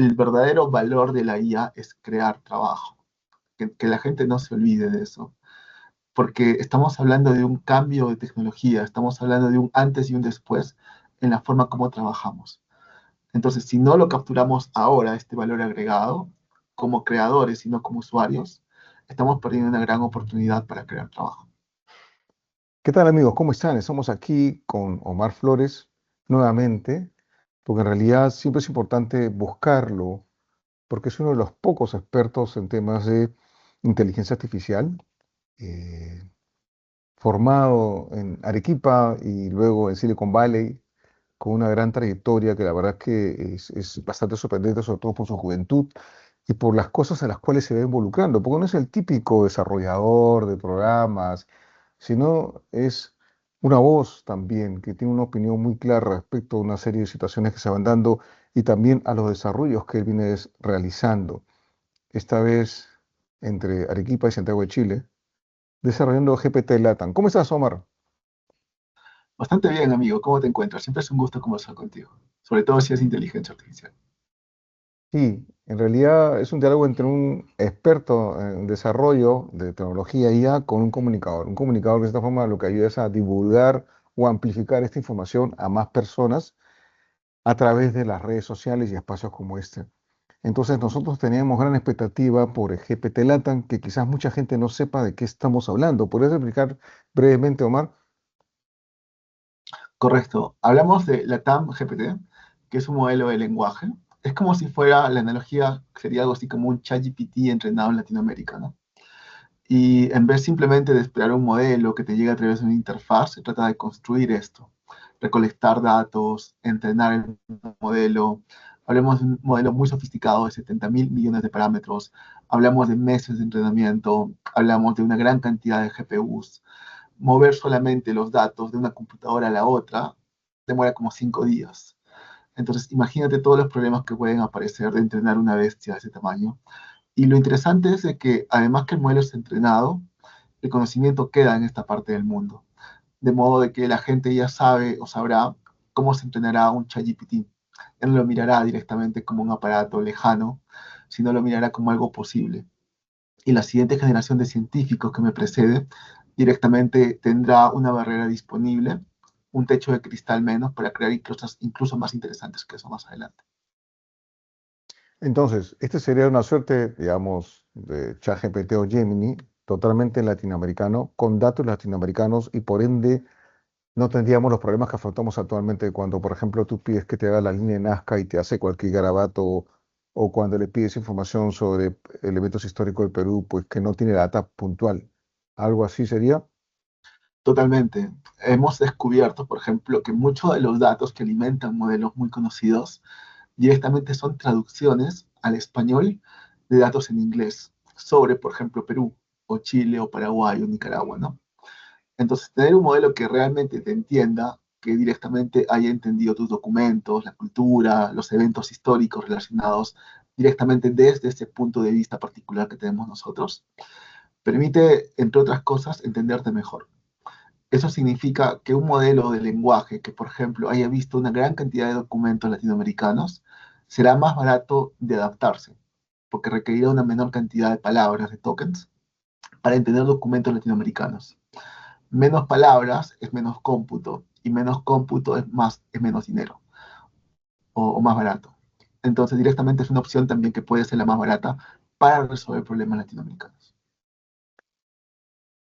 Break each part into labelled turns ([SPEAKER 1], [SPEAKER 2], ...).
[SPEAKER 1] el verdadero valor de la IA es crear trabajo. Que la gente no se olvide de eso, porque estamos hablando de un cambio de tecnología, estamos hablando de un antes y un después en la forma como trabajamos. Entonces, si no lo capturamos ahora, este valor agregado, como creadores y no como usuarios, estamos perdiendo una gran oportunidad para crear trabajo.
[SPEAKER 2] ¿Qué tal amigos? ¿Cómo están? Estamos aquí con Omar Flores nuevamente, porque en realidad siempre es importante buscarlo, porque es uno de los pocos expertos en temas de inteligencia artificial, eh, formado en Arequipa y luego en Silicon Valley, con una gran trayectoria que la verdad que es bastante sorprendente, sobre todo por su juventud y por las cosas en las cuales se va involucrando, porque no es el típico desarrollador de programas, sino es una voz también que tiene una opinión muy clara respecto a una serie de situaciones que se van dando y también a los desarrollos que él viene realizando, esta vez entre Arequipa y Santiago de Chile, desarrollando GPT Latam. ¿Cómo estás, Omar?
[SPEAKER 1] Bastante bien, amigo. ¿Cómo te encuentras? Siempre es un gusto conversar contigo, sobre todo si es inteligencia artificial.
[SPEAKER 2] Sí, en realidad es un diálogo entre un experto en desarrollo de tecnología IA con un comunicador. Un comunicador que de esta forma lo que ayuda es a divulgar o amplificar esta información a más personas a través de las redes sociales y espacios como este. Entonces nosotros teníamos gran expectativa por el GPT Latam, que quizás mucha gente no sepa de qué estamos hablando. ¿Podrías explicar brevemente, Omar?
[SPEAKER 1] Correcto. Hablamos de la TAM GPT, que es un modelo de lenguaje. Es como si fuera, la analogía sería algo así como un ChatGPT entrenado en Latinoamérica, ¿no? Y en vez simplemente de esperar un modelo que te llegue a través de una interfaz, se trata de construir esto, recolectar datos, entrenar el modelo. Hablemos de un modelo muy sofisticado de 70.000 millones de parámetros. Hablamos de meses de entrenamiento. Hablamos de una gran cantidad de GPUs. Mover solamente los datos de una computadora a la otra demora como 5 días. Entonces, imagínate todos los problemas que pueden aparecer de entrenar una bestia de ese tamaño. Y lo interesante es de que además que el modelo es entrenado, el conocimiento queda en esta parte del mundo. De modo de que la gente ya sabe o sabrá cómo se entrenará un ChatGPT. Ya no lo mirará directamente como un aparato lejano, sino lo mirará como algo posible. Y la siguiente generación de científicos que me precede directamente tendrá una barrera disponible, un techo de cristal menos para crear incluso más interesantes que eso más adelante.
[SPEAKER 2] Entonces, este sería una suerte, digamos, de ChatGPT o Gemini, totalmente latinoamericano, con datos latinoamericanos y por ende no tendríamos los problemas que afrontamos actualmente cuando, por ejemplo, tú pides que te haga la línea de Nazca y te hace cualquier garabato, o cuando le pides información sobre elementos históricos del Perú, pues que no tiene data puntual. Algo así sería.
[SPEAKER 1] Totalmente. Hemos descubierto, por ejemplo, que muchos de los datos que alimentan modelos muy conocidos directamente son traducciones al español de datos en inglés sobre, por ejemplo, Perú o Chile o Paraguay o Nicaragua, ¿no? Entonces, tener un modelo que realmente te entienda, que directamente haya entendido tus documentos, la cultura, los eventos históricos relacionados directamente desde ese punto de vista particular que tenemos nosotros, permite, entre otras cosas, entenderte mejor. Eso significa que un modelo de lenguaje que, por ejemplo, haya visto una gran cantidad de documentos latinoamericanos, será más barato de adaptarse, porque requerirá una menor cantidad de palabras, de tokens, para entender documentos latinoamericanos. Menos palabras es menos cómputo, y menos cómputo es menos dinero, o más barato. Entonces, directamente es una opción también que puede ser la más barata para resolver problemas latinoamericanos.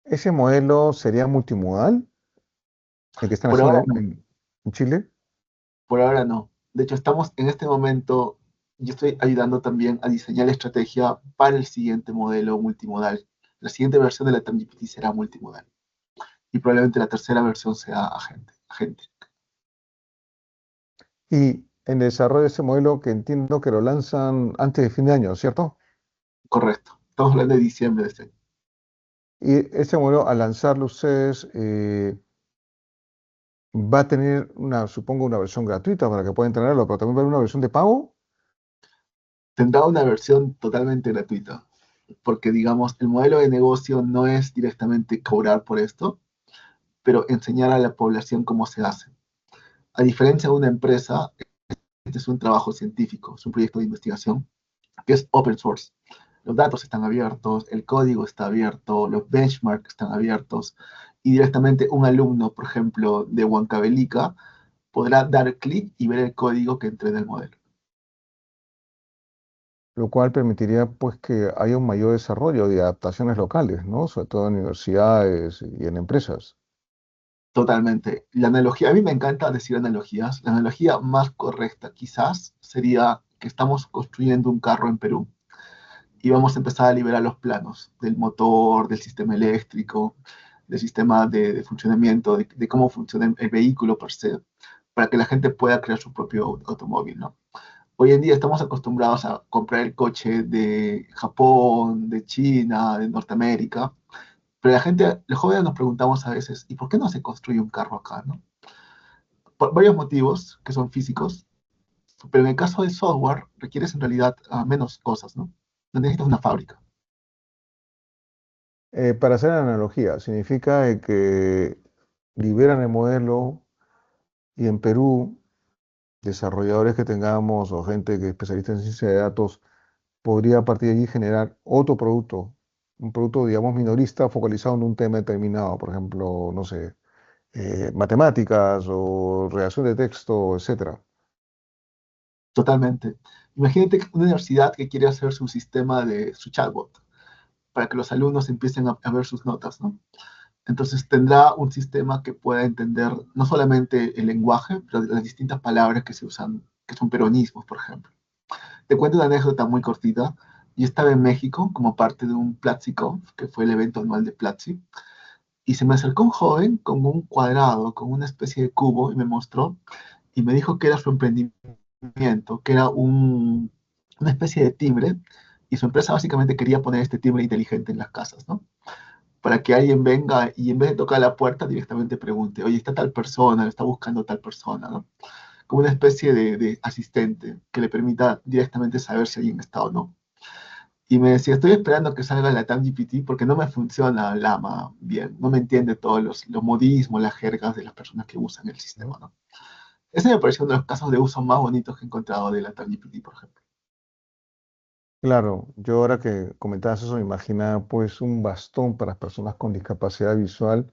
[SPEAKER 2] ¿Ese modelo sería multimodal, el que están
[SPEAKER 1] Por ahora
[SPEAKER 2] haciendo
[SPEAKER 1] no.
[SPEAKER 2] en Chile?
[SPEAKER 1] Por ahora no. De hecho, estamos en este momento, yo estoy ayudando también a diseñar la estrategia para el siguiente modelo multimodal. La siguiente versión de la TAMGPT será multimodal. Y probablemente la tercera versión sea agente.
[SPEAKER 2] Y en desarrollo de ese modelo que entiendo que lo lanzan antes de fin de año, ¿cierto?
[SPEAKER 1] Correcto. Estamos hablando de diciembre de este año.
[SPEAKER 2] Y ese modelo, al lanzarlo ustedes, va a tener una, supongo, una versión gratuita para que puedan entrenarlo, pero también va a haber una versión de pago.
[SPEAKER 1] Tendrá una versión totalmente gratuita, porque digamos, el modelo de negocio no es directamente cobrar por esto, pero enseñar a la población cómo se hace. A diferencia de una empresa, este es un trabajo científico, es un proyecto de investigación que es open source. Los datos están abiertos, el código está abierto, los benchmarks están abiertos y directamente un alumno, por ejemplo, de Huancavelica, podrá dar clic y ver el código que entrena el modelo.
[SPEAKER 2] Lo cual permitiría pues que haya un mayor desarrollo de adaptaciones locales, ¿no? Sobre todo en universidades y en empresas.
[SPEAKER 1] Totalmente. La analogía, a mí me encanta decir analogías. La analogía más correcta quizás sería que estamos construyendo un carro en Perú y vamos a empezar a liberar los planos del motor, del sistema eléctrico, del sistema de funcionamiento, de cómo funciona el vehículo per se, para que la gente pueda crear su propio automóvil, ¿no? Hoy en día estamos acostumbrados a comprar el coche de Japón, de China, de Norteamérica, pero la gente, los jóvenes nos preguntamos a veces, ¿y por qué no se construye un carro acá, no? Por varios motivos que son físicos, pero en el caso del software requieres en realidad menos cosas, ¿no? No necesitas una fábrica.
[SPEAKER 2] Para hacer analogía, significa que liberan el modelo y en Perú, desarrolladores que tengamos o gente que especialista en ciencia de datos podría a partir de allí generar otro producto, un producto, digamos, minorista focalizado en un tema determinado, por ejemplo, no sé, matemáticas o redacción de texto, etcétera.
[SPEAKER 1] Totalmente. Imagínate una universidad que quiere hacer su sistema de su chatbot para que los alumnos empiecen a ver sus notas, ¿no? Entonces tendrá un sistema que pueda entender no solamente el lenguaje, pero las distintas palabras que se usan, que son peronismos, por ejemplo. Te cuento una anécdota muy cortita. Yo estaba en México como parte de un PlatziConf, que fue el evento anual de Platzi, y se me acercó un joven con un cuadrado, con una especie de cubo, y me mostró, y me dijo que era su emprendimiento, que era una especie de timbre, y su empresa básicamente quería poner este timbre inteligente en las casas, ¿no? Para que alguien venga y en vez de tocar la puerta directamente pregunte, oye, está tal persona, está buscando tal persona, ¿no? Como una especie de asistente que le permita directamente saber si alguien está o no. Y me decía, estoy esperando que salga la TAM-GPT porque no me funciona Llama bien, no me entiende todos los modismos, las jergas de las personas que usan el
[SPEAKER 2] ¿No?
[SPEAKER 1] sistema, ¿no? Ese me pareció uno de los casos de uso más bonitos que he encontrado de la TAM-GPT, por ejemplo.
[SPEAKER 2] Claro, yo ahora que comentabas eso me imaginaba pues un bastón para las personas con discapacidad visual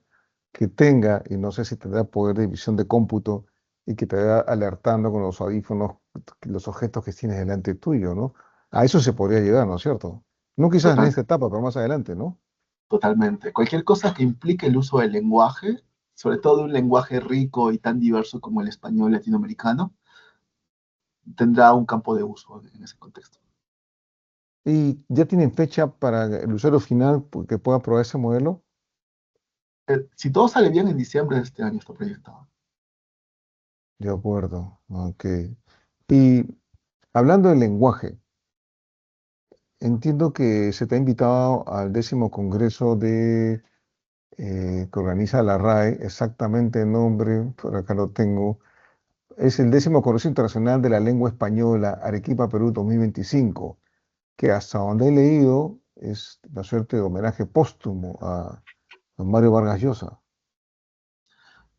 [SPEAKER 2] que tenga, y no sé si tendrá poder de visión de cómputo, y que te vaya alertando con los audífonos los objetos que tienes delante tuyo, ¿no? A eso se podría llegar, ¿no es cierto? No quizás en
[SPEAKER 1] Total,
[SPEAKER 2] esta etapa, pero más adelante, ¿no?
[SPEAKER 1] totalmente. Cualquier cosa que implique el uso del lenguaje, sobre todo un lenguaje rico y tan diverso como el español latinoamericano, tendrá un campo de uso en ese contexto.
[SPEAKER 2] Y ya tienen fecha para el usuario final que pueda probar ese modelo.
[SPEAKER 1] Si todo sale bien, en diciembre de este año está proyectado.
[SPEAKER 2] De acuerdo, ok. Y hablando del lenguaje, entiendo que se te ha invitado al 10.º Congreso que organiza la RAE, exactamente el nombre, por acá lo tengo, es el 10.º Congreso Internacional de la Lengua Española, Arequipa, Perú 2025, que hasta donde he leído es una suerte de homenaje póstumo a don Mario Vargas Llosa.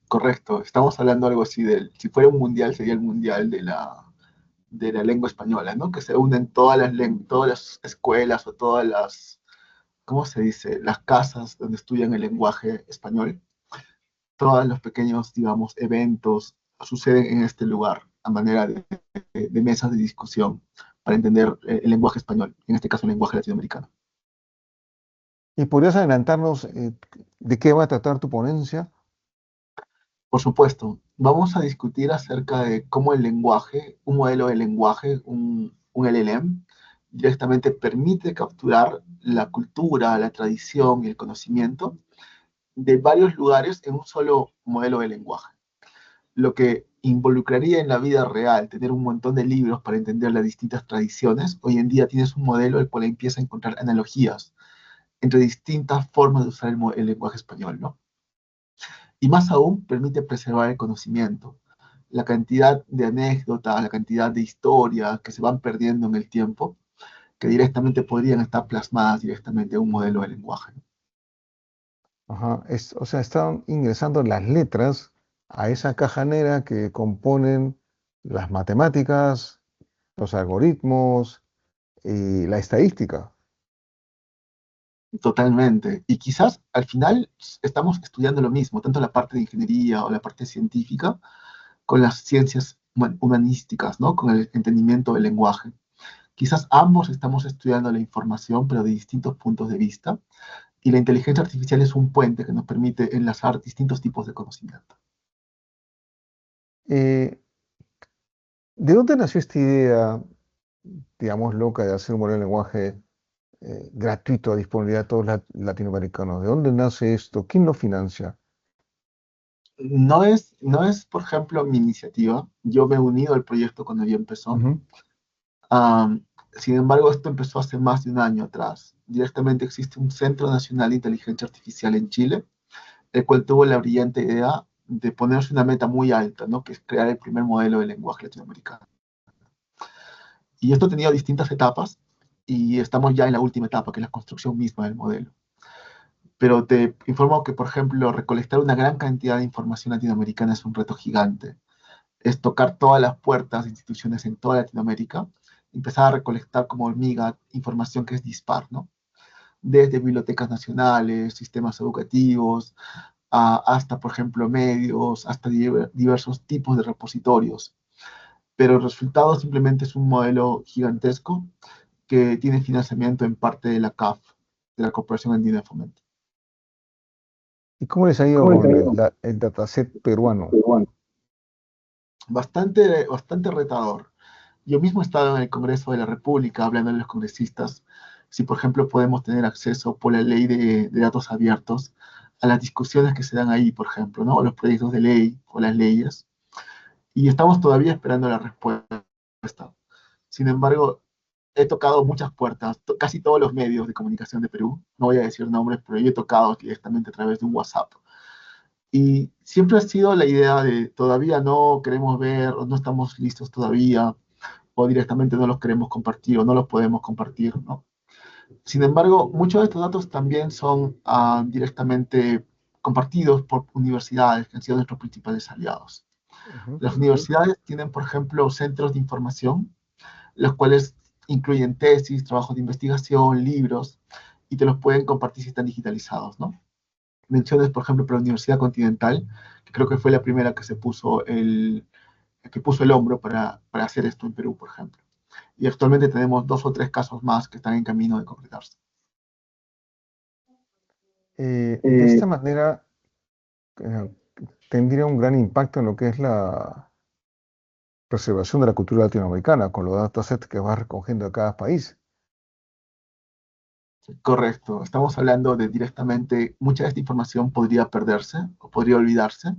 [SPEAKER 1] Correcto, estamos hablando algo así del, si fuera un mundial, sería el mundial de la lengua española, ¿no? Que se unen todas las escuelas o todas las, ¿cómo se dice? Las casas donde estudian el lenguaje español. Todos los pequeños, digamos, eventos suceden en este lugar a manera de mesas de discusión para entender el lenguaje español, en este caso el lenguaje latinoamericano.
[SPEAKER 2] ¿Y podrías adelantarnos de qué va a tratar tu ponencia?
[SPEAKER 1] Por supuesto, vamos a discutir acerca de cómo el lenguaje, un modelo de lenguaje, un LLM, directamente permite capturar la cultura, la tradición y el conocimiento de varios lugares en un solo modelo de lenguaje. Lo que involucraría en la vida real tener un montón de libros para entender las distintas tradiciones, hoy en día tienes un modelo el cual empieza a encontrar analogías entre distintas formas de usar el lenguaje español, ¿no? Y más aún, permite preservar el conocimiento. La cantidad de anécdotas, la cantidad de historias que se van perdiendo en el tiempo, que directamente podrían estar plasmadas directamente en un modelo de lenguaje.
[SPEAKER 2] Ajá, o sea, están ingresando las letras a esa caja negra que componen las matemáticas, los algoritmos y la estadística.
[SPEAKER 1] Totalmente. Y quizás al final estamos estudiando lo mismo, tanto la parte de ingeniería o la parte científica, con las ciencias humanísticas, ¿no? Con el entendimiento del lenguaje. Quizás ambos estamos estudiando la información, pero de distintos puntos de vista, y la inteligencia artificial es un puente que nos permite enlazar distintos tipos de conocimiento.
[SPEAKER 2] Eh, ¿De dónde nació esta idea, digamos, loca de hacer un modelo de lenguaje gratuito a disponibilidad de todos los latinoamericanos? ¿De dónde nace esto? ¿Quién lo financia?
[SPEAKER 1] No es, por ejemplo, mi iniciativa. Yo me he unido al proyecto cuando ya empezó.
[SPEAKER 2] Ujú.
[SPEAKER 1] Am, Sin embargo, esto empezó hace más de un año atrás. Directamente existe un Centro Nacional de Inteligencia Artificial en Chile, el cual tuvo la brillante idea de ponerse una meta muy alta, ¿no? Que es crear el primer modelo de lenguaje latinoamericano. Y esto ha tenido distintas etapas y estamos ya en la última etapa, que es la construcción misma del modelo. Pero te informo que, por ejemplo, recolectar una gran cantidad de información latinoamericana es un reto gigante. Es tocar todas las puertas de instituciones en toda Latinoamérica, empezar a recolectar como hormiga información que es dispar, ¿no? Desde bibliotecas nacionales, sistemas educativos, hasta, por ejemplo, medios, hasta diversos tipos de repositorios. Pero el resultado simplemente es un modelo gigantesco que tiene financiamiento en parte de la CAF, de la Corporación Andina de Fomento.
[SPEAKER 2] ¿Y cómo les ha ido
[SPEAKER 1] ¿Cómo les ha
[SPEAKER 2] con
[SPEAKER 1] ido?
[SPEAKER 2] el dataset peruano?
[SPEAKER 1] Pero bueno, bastante, bastante retador. Yo mismo he estado en el Congreso de la República hablando a los congresistas si, por ejemplo, podemos tener acceso por la ley de datos abiertos a las discusiones que se dan ahí, por ejemplo, ¿no? O los proyectos de ley o las leyes. Y estamos todavía esperando la respuesta. Sin embargo, he tocado muchas puertas, casi todos los medios de comunicación de Perú. No voy a decir nombres, pero yo he tocado directamente a través de un WhatsApp. Y siempre ha sido la idea de todavía no queremos ver o no estamos listos todavía o directamente no los queremos compartir o no los podemos compartir, ¿no? Sin embargo, muchos de estos datos también son directamente compartidos por universidades que han sido nuestros principales aliados.
[SPEAKER 2] Ujú.
[SPEAKER 1] Las universidades tienen, por ejemplo, centros de información, los cuales incluyen tesis, trabajos de investigación, libros, y te los pueden compartir si están digitalizados, ¿no? Menciones, por ejemplo, para la Universidad Continental, que creo que fue la primera que puso el hombro para hacer esto en Perú, por ejemplo. Y actualmente tenemos 2 o 3 casos más que están en camino de completarse.
[SPEAKER 2] De
[SPEAKER 1] Eh,
[SPEAKER 2] esta manera, eh, tendría un gran impacto en lo que es la preservación de la cultura latinoamericana, con los datasets que vas recogiendo de cada país.
[SPEAKER 1] Correcto, estamos hablando de directamente, mucha de esta información podría perderse o podría olvidarse,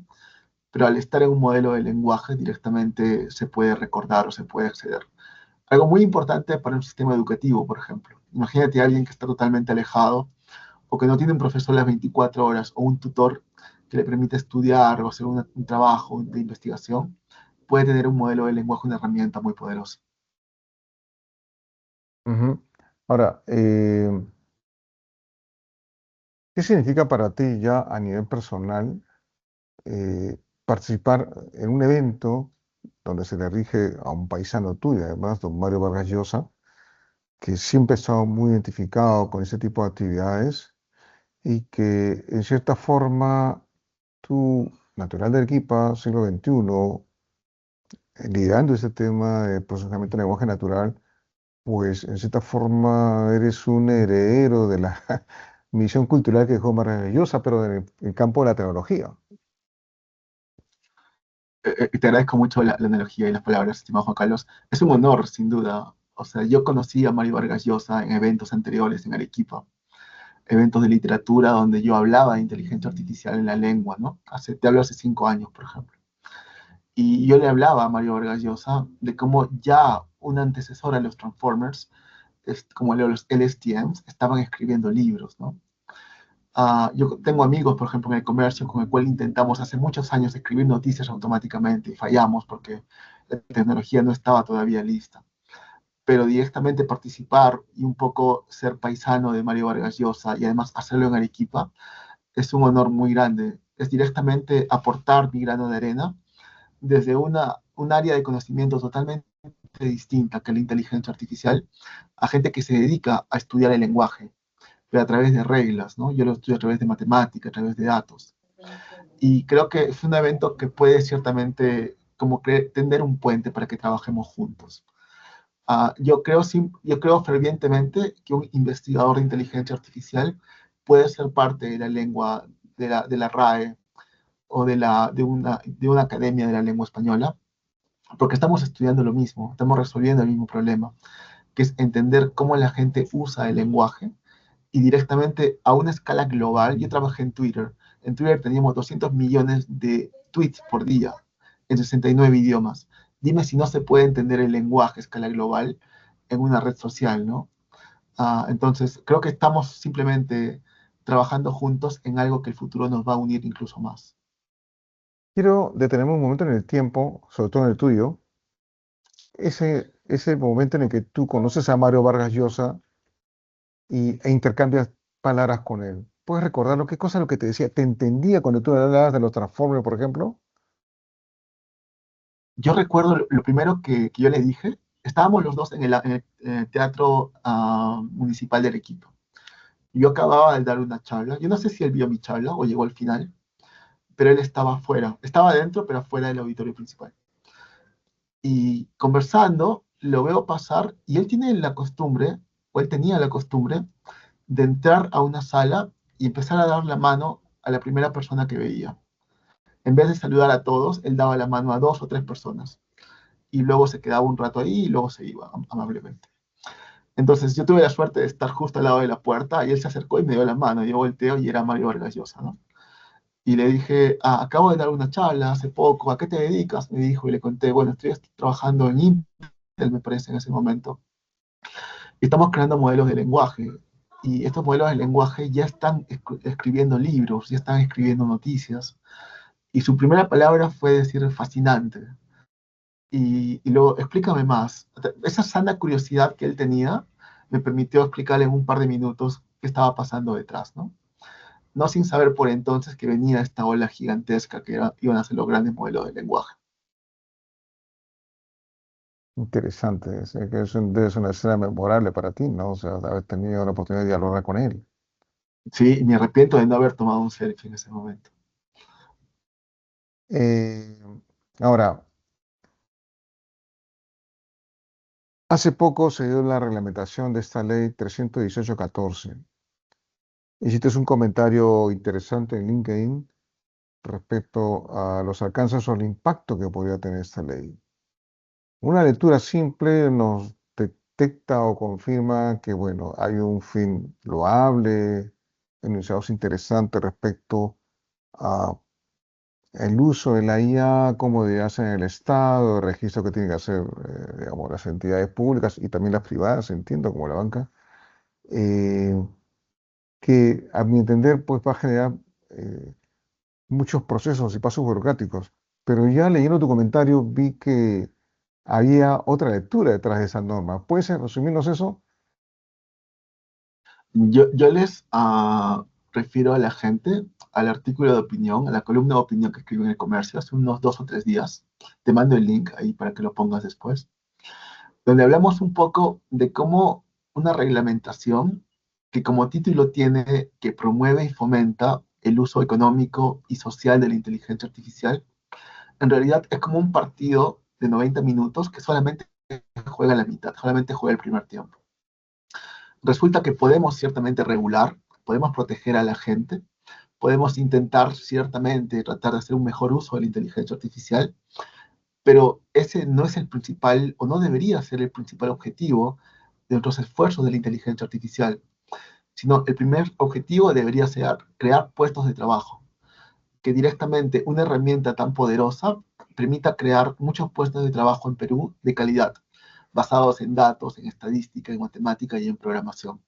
[SPEAKER 1] pero al estar en un modelo de lenguaje directamente se puede recordar o se puede acceder. Algo muy importante para un sistema educativo, por ejemplo. Imagínate a alguien que está totalmente alejado o que no tiene un profesor las 24 horas o un tutor que le permite estudiar o hacer un trabajo de investigación, puede tener un modelo de lenguaje, una herramienta muy poderosa.
[SPEAKER 2] Ujú. Ahora, ¿qué significa para ti ya a nivel personal participar en un evento donde se le rige a un paisano tuyo, además, don Mario Vargas Llosa, que siempre ha estado muy identificado con ese tipo de actividades y que en cierta forma tú, natural de Arequipa, siglo XXI, liderando este tema de procesamiento de lenguaje natural, pues en cierta forma eres un heredero de la misión cultural que dejó Vargas Llosa, pero en el campo de la tecnología.
[SPEAKER 1] Te agradezco mucho la analogía y las palabras, estimado Juan Carlos. Es un honor, sin duda. O sea, yo conocí a Mario Vargas Llosa en eventos anteriores en Arequipa, eventos de literatura donde yo hablaba de inteligencia artificial en la lengua, ¿no? Te hablo hace 5 años, por ejemplo. Y yo le hablaba a Mario Vargas Llosa de cómo ya una antecesora de los Transformers, como los LSTMs, estaban escribiendo libros, ¿no? Yo tengo amigos, por ejemplo, en el comercio con el cual intentamos hace muchos años escribir noticias automáticamente y fallamos porque la tecnología no estaba todavía lista. Pero directamente participar y un poco ser paisano de Mario Vargas Llosa y además hacerlo en Arequipa es un honor muy grande. Es directamente aportar mi grano de arena desde un área de conocimiento totalmente distinta que la inteligencia artificial a gente que se dedica a estudiar el lenguaje, pero a través de reglas, ¿no? Yo lo estudio a través de matemática, a través de datos. Y creo que es un evento que puede ciertamente como tender un puente para que trabajemos juntos. Yo creo fervientemente que un investigador de inteligencia artificial puede ser parte de la lengua, de la RAE o de una academia de la lengua española, porque estamos estudiando lo mismo, estamos resolviendo el mismo problema, que es entender cómo la gente usa el lenguaje y directamente a una escala global. Yo trabajé en Twitter. En Twitter teníamos 200 millones de tweets por día en 69 idiomas. Dime si no se puede entender el lenguaje a escala global en una red social, ¿no? Entonces, creo que estamos simplemente trabajando juntos en algo que el futuro nos va a unir incluso más.
[SPEAKER 2] Quiero detenerme un momento en el tiempo, sobre todo en el tuyo, ese momento en el que tú conoces a Mario Vargas Llosa e intercambias palabras con él. ¿Puedes recordarlo? ¿Qué cosa es lo que te decía? ¿Te entendía cuando tú hablabas de los Transformers, por ejemplo?
[SPEAKER 1] Yo recuerdo lo primero que yo le dije, estábamos los dos en el Teatro Municipal de Arequipa. Yo acababa de dar una charla, yo no sé si él vio mi charla o llegó al final, pero él estaba afuera, estaba adentro, pero afuera del auditorio principal. Y conversando, lo veo pasar y él tiene la costumbre, o él tenía la costumbre, de entrar a una sala y empezar a dar la mano a la primera persona que veía. En vez de saludar a todos, él daba la mano a dos o tres personas y luego se quedaba un rato ahí y luego se iba amablemente. Entonces yo tuve la suerte de estar justo al lado de la puerta y él se acercó y me dio la mano. Yo volteo y era Mario Vargas Llosa, ¿no? Y le dije, acabo de dar una charla hace poco, ¿a qué te dedicas? Me dijo y le conté, bueno, estoy trabajando en Intel, me parece, en ese momento. Y estamos creando modelos de lenguaje. Y estos modelos de lenguaje ya están escribiendo libros, ya están escribiendo noticias. Y su primera palabra fue decir fascinante. Y luego, explícame más. Esa sana curiosidad que él tenía me permitió explicarle en un par de minutos qué estaba pasando detrás, ¿no? No sin saber por entonces que venía esta ola gigantesca iban a ser los grandes modelos de lenguaje.
[SPEAKER 2] Interesante, sé que debe ser una escena memorable para ti, ¿no? O sea, de haber tenido la oportunidad de dialogar con él.
[SPEAKER 1] Sí, me arrepiento de no haber tomado un selfie en ese momento.
[SPEAKER 2] Eh, ahora, hace poco se dio la reglamentación de esta ley 318-14. Hiciste un comentario interesante en LinkedIn respecto a los alcances o el impacto que podría tener esta ley. Una lectura simple nos detecta o confirma que, bueno, hay un fin loable, enunciados interesantes respecto a el uso de la IA, cómo debe hacer en el Estado, el registro que tienen que hacer, digamos, las entidades públicas y también las privadas, entiendo, como la banca, eh, que a mi entender, pues va a generar muchos procesos y pasos burocráticos. Pero ya leyendo tu comentario vi que había otra lectura detrás de esa norma. ¿Puedes resumirnos eso?
[SPEAKER 1] Yo les refiero a la gente al artículo de opinión, a la columna de opinión que escribí en el comercio hace unos 2 o 3 días. Te mando el link ahí para que lo pongas después, donde hablamos un poco de cómo una reglamentación que como título tiene que promueve y fomenta el uso económico y social de la inteligencia artificial, en realidad es como un partido de 90 minutos que solamente juega la mitad, solamente juega el primer tiempo. Resulta que podemos ciertamente regular, podemos proteger a la gente, podemos intentar ciertamente tratar de hacer un mejor uso de la inteligencia artificial, pero ese no es el principal o no debería ser el principal objetivo de nuestros esfuerzos de la inteligencia artificial, sino el primer objetivo debería ser crear puestos de trabajo, que directamente una herramienta tan poderosa permita crear muchos puestos de trabajo en Perú de calidad, basados en datos, en estadística, en matemática y en programación.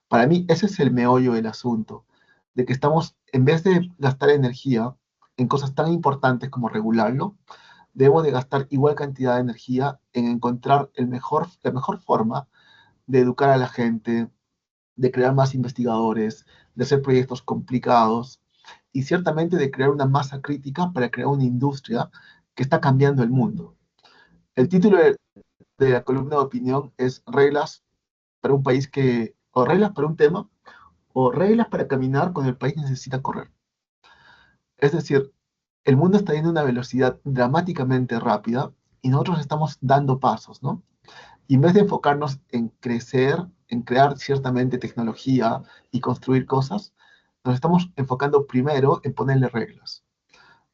[SPEAKER 1] Para mí, ese es el meollo del asunto, de que estamos, en vez de gastar energía en cosas tan importantes como regularlo, debemos de gastar igual cantidad de energía en encontrar la mejor forma de educar a la gente, de crear más investigadores, de hacer proyectos complicados y ciertamente de crear una masa crítica para crear una industria que está cambiando el mundo. El título de la columna de opinión es reglas para un país que, o reglas para un tema, o reglas para caminar cuando el país necesita correr. Es decir, el mundo está yendo a una velocidad dramáticamente rápida y nosotros estamos dando pasos, ¿no? Y en vez de enfocarnos en crecer, en crear ciertamente tecnología y construir cosas, nos estamos enfocando primero en ponerle reglas.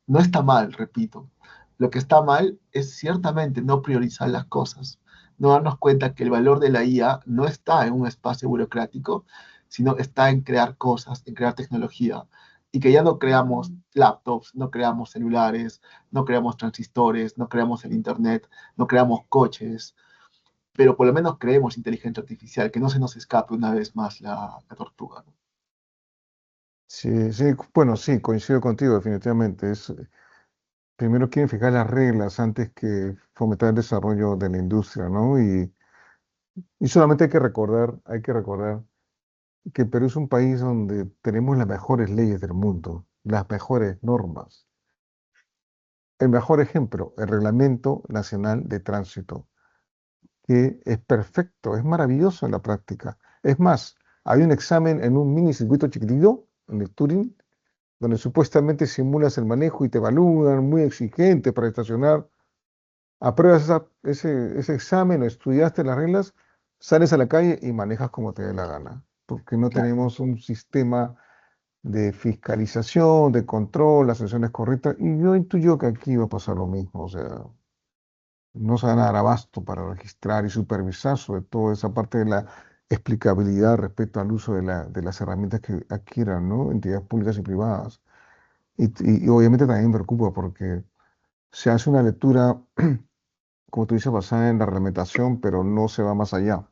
[SPEAKER 1] No está mal, repito. Lo que está mal es ciertamente no priorizar las cosas, no darnos cuenta que el valor de la IA no está en un espacio burocrático, sino está en crear cosas, en crear tecnología, y que ya no creamos laptops, no creamos celulares, no creamos transistores, no creamos el Internet, no creamos coches, pero por lo menos creemos inteligencia artificial, que no se nos escape una vez más la tortuga, ¿no?
[SPEAKER 2] Sí, sí, bueno, sí, coincido contigo, definitivamente. Primero quieren fijar las reglas antes que fomentar el desarrollo de la industria, ¿no? Y solamente hay que recordar que Perú es un país donde tenemos las mejores leyes del mundo, las mejores normas. El mejor ejemplo, el Reglamento Nacional de Tránsito, que es perfecto, es maravilloso en la práctica. Es más, hay un examen en un mini circuito chiquitito, en el Turing, donde supuestamente simulas el manejo y te evalúan, muy exigente para estacionar. Apruebas ese examen o estudiaste las reglas, sales a la calle y manejas como te dé la gana, porque no
[SPEAKER 1] Claro,
[SPEAKER 2] tenemos un sistema de fiscalización, de control, las sanciones correctas, y yo intuyo que aquí va a pasar lo mismo, o sea, no se van a dar abasto para registrar y supervisar sobre todo esa parte de la explicabilidad respecto al uso de las herramientas que adquieran, ¿no? Entidades públicas y privadas. Y obviamente también me preocupa porque se hace una lectura, como tú dices, basada en la reglamentación, pero no se va más allá,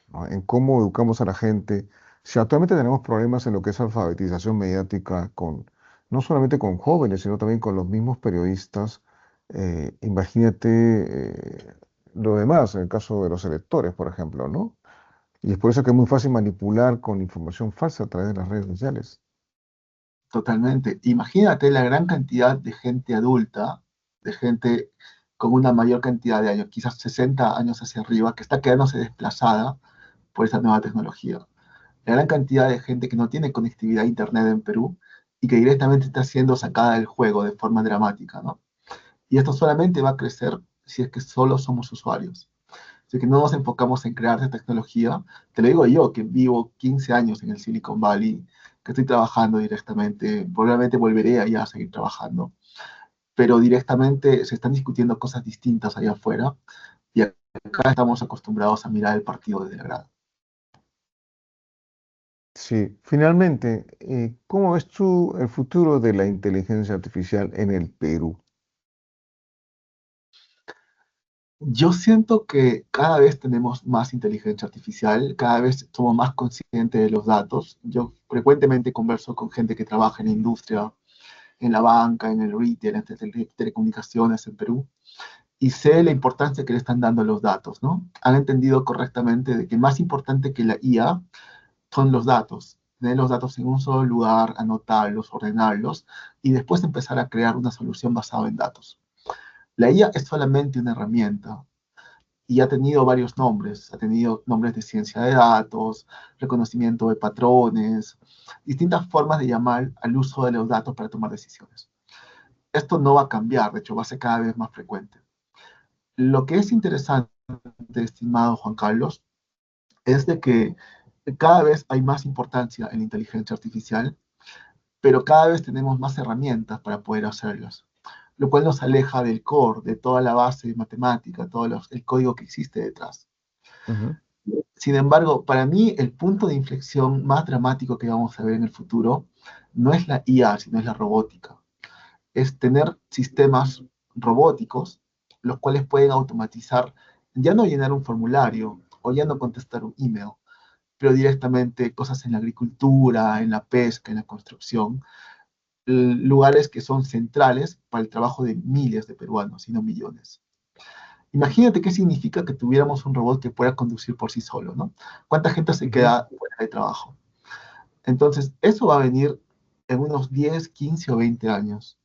[SPEAKER 2] ¿no? En cómo educamos a la gente. Si actualmente tenemos problemas en lo que es alfabetización mediática no solamente con jóvenes, sino también con los mismos periodistas, imagínate lo demás, en el caso de los electores, por ejemplo, ¿no? Y es por eso que es muy fácil manipular con información falsa a través de las redes sociales.
[SPEAKER 1] totalmente. Imagínate la gran cantidad de gente adulta, de gente con una mayor cantidad de años, quizás 60 años hacia arriba, que está quedándose desplazada por esa nueva tecnología. La gran cantidad de gente que no tiene conectividad a Internet en Perú y que directamente está siendo sacada del juego de forma dramática, ¿no? Y esto solamente va a crecer si es que solo somos usuarios. Si es que no nos enfocamos en crear esa tecnología, te lo digo yo, que vivo 15 años en el Silicon Valley, que estoy trabajando directamente, probablemente volveré allá a seguir trabajando, pero directamente se están discutiendo cosas distintas allá afuera y acá estamos acostumbrados a mirar el partido desde la grada.
[SPEAKER 2] Sí, finalmente, ¿cómo ves tú el futuro de la inteligencia artificial en el Perú?
[SPEAKER 1] Yo siento que cada vez tenemos más inteligencia artificial, cada vez somos más conscientes de los datos. Yo frecuentemente converso con gente que trabaja en la industria, en la banca, en el retail, en telecomunicaciones en Perú, y sé la importancia que le están dando los datos, ¿no? Han entendido correctamente de que más importante que la IA son los datos. Tener los datos en un solo lugar, anotarlos, ordenarlos, y después empezar a crear una solución basada en datos. La IA es solamente una herramienta y ha tenido varios nombres. Ha tenido nombres de ciencia de datos, reconocimiento de patrones, distintas formas de llamar al uso de los datos para tomar decisiones. Esto no va a cambiar, de hecho va a ser cada vez más frecuente. Lo que es interesante, estimado Juan Carlos, es de que cada vez hay más importancia en la inteligencia artificial, pero cada vez tenemos más herramientas para poder hacerlas, lo cual nos aleja del core, de toda la base de matemática, el código que existe detrás.
[SPEAKER 2] Ujú.
[SPEAKER 1] Sin embargo, para mí el punto de inflexión más dramático que vamos a ver en el futuro no es la IA, sino es la robótica. Es tener sistemas robóticos, los cuales pueden automatizar, ya no llenar un formulario o ya no contestar un email, pero directamente cosas en la agricultura, en la pesca, en la construcción, lugares que son centrales para el trabajo de miles de peruanos, y no millones. Imagínate qué significa que tuviéramos un robot que pueda conducir por sí solo, ¿no? ¿Cuánta gente se
[SPEAKER 2] Ujú.
[SPEAKER 1] queda fuera de trabajo? Entonces, eso va a venir en unos 10, 15 o 20 años.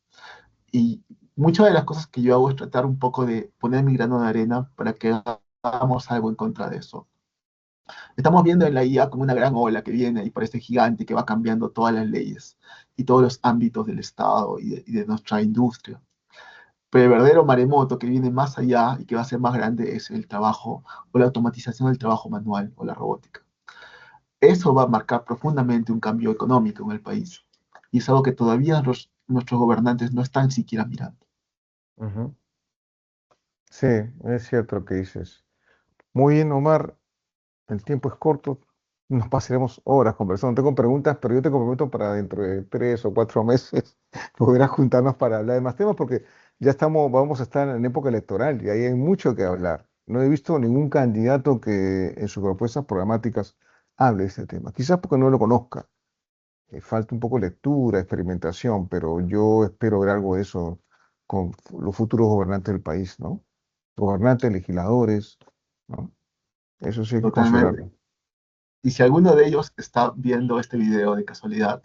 [SPEAKER 1] Y Muchas de las cosas que yo hago es tratar un poco de poner mi grano de arena para que hagamos algo en contra de eso. Estamos viendo en la IA como una gran ola que viene y parece gigante, que va cambiando todas las leyes y todos los ámbitos del Estado y de nuestra industria. Pero el verdadero maremoto que viene más allá y que va a ser más grande es el trabajo o la automatización del trabajo manual o la robótica. Eso va a marcar profundamente un cambio económico en el país. Y es algo que todavía nuestros gobernantes no están siquiera mirando.
[SPEAKER 2] Ujú. Sí, es cierto lo que dices. Muy bien, Omar, el tiempo es corto, nos pasaremos horas conversando. Tengo preguntas, pero yo te comprometo para dentro de 3 o 4 meses poder juntarnos para hablar de más temas, porque ya estamos, vamos a estar en época electoral y ahí hay mucho que hablar. No he visto ningún candidato que en sus propuestas programáticas hable de este tema. Quizás porque no lo conozca. Falta un poco de lectura, experimentación, pero yo espero ver algo de eso con los futuros gobernantes del país, ¿no? Gobernantes, legisladores, ¿no? Eso sí hay que
[SPEAKER 1] Totalmente.
[SPEAKER 2] considerarlo.
[SPEAKER 1] Y si alguno de ellos está viendo este video de casualidad,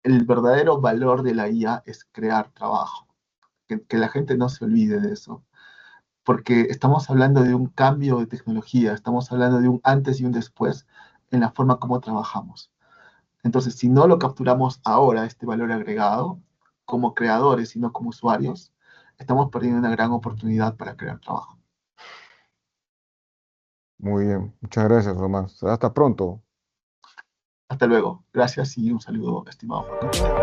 [SPEAKER 1] el verdadero valor de la IA es crear trabajo. Que la gente no se olvide de eso. Porque estamos hablando de un cambio de tecnología, estamos hablando de un antes y un después en la forma como trabajamos. Entonces, si no lo capturamos ahora, este valor agregado, como creadores y no como usuarios, estamos perdiendo una gran oportunidad para crear trabajo.
[SPEAKER 2] Muy bien, muchas gracias, Tomás. Hasta pronto.
[SPEAKER 1] Hasta luego. Gracias y un saludo, estimado Juan Carlos.